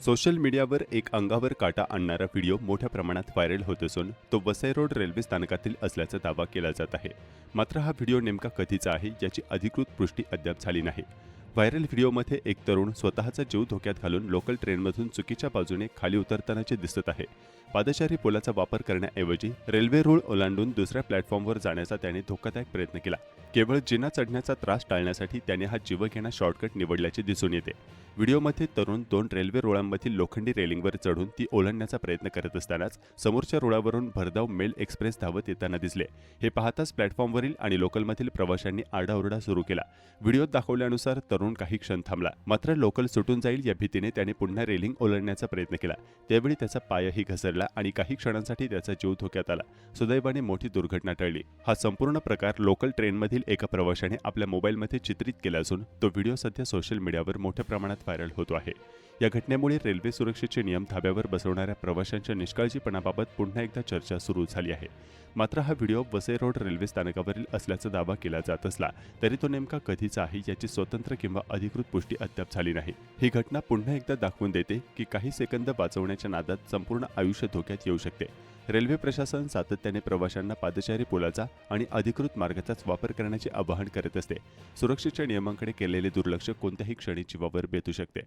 Social मीडियावर एक अंगावर काटा आणणारा व्हिडिओ मोठ्या प्रमाणात व्हायरल होत असून तो वसई रोड रेल्वे स्थानकातील असल्याचा दावा केला जात आहे. मात्र हा व्हिडिओ नेमका कधीचा आहे याची अधिकृत पुष्टी अद्याप झाली नाही. व्हायरल व्हिडिओमध्ये एक तरुण स्वतःचा जीव धोक्यात घालून लोकल ट्रेनमधून चुकीच्या बाजूने खाली उतरतानाचे दिसत आहे. पादचारी पुलाचा वापर करण्याऐवजी रेल्वे रूळ ओलांडून दुसऱ्या प्लॅटफॉर्मवर जाण्याचा त्याने धोकादायक प्रयत्न केला. केवळ जिना चढण्याचा त्रास टाळण्यासाठी त्याने हा जीवघेणा शॉर्टकट निवडल्याचे दिसून येते. व्हिडिओमध्ये तरुण 2 रेल्वे रुळांमधील लोखंडी रेलिंगवर चढून ती ओलांडण्याचा प्रयत्न करत असतानाच समोरच्या रुळावरून भरधाव मेल एक्सप्रेस धावत येताना दिसले. हे पाहताच प्लॅटफॉर्मवरील आणि लोकलमधील प्रवाशांनी आरडाओरडा सुरू केला. व्हिडिओत दाखवल्यानुसार तरुण काही क्षण थांबला, मात्र लोकल सुटून जाईल या भीतीने त्याने पुन्हा रेलिंग ओलांडण्याचा प्रयत्न केला. त्यावेळी त्याचा पायही घसरला आणि काही क्षणांसाठी त्याचा जीव धोक्यात आला. सुदैवाने मोठी दुर्घटना टळली. हा संपूर्ण प्रकार लोकल ट्रेनमधील एका प्रवाशाने आपल्या मोबाईलमध्ये चित्रित केला असून तो व्हिडिओ सध्या सोशल मीडियावर मोठ्या प्रमाणात व्हायरल होतो आहे. या घटनेमुळे रेल्वे सुरक्षेचे नियम धाब्यावर बसवणाऱ्या प्रवाशांच्या निष्काळजीपणाबाबत पुन्हा एकदा चर्चा सुरू झाली आहे. मात्र हा व्हिडिओ वसई रोड रेल्वे स्थानकावरील असल्याचा दावा केला जात असला तरी तो नेमका कधीचा आहे याची स्वतंत्र किंवा अधिकृत पुष्टी अद्याप झाली नाही. ही घटना पुन्हा एकदा दाखवून देते की काही सेकंद वाचवण्याच्या नादात संपूर्ण आयुष्य धोक्यात येऊ शकते. रेल्वे प्रशासन सातत्याने प्रवाशांना पादचारी पुलाचा आणि अधिकृत मार्गाचाच वापर करण्याचे आवाहन करत असते. सुरक्षेच्या नियमांकडे केलेले दुर्लक्ष कोणत्याही क्षणी जीवावर बेतू शकते.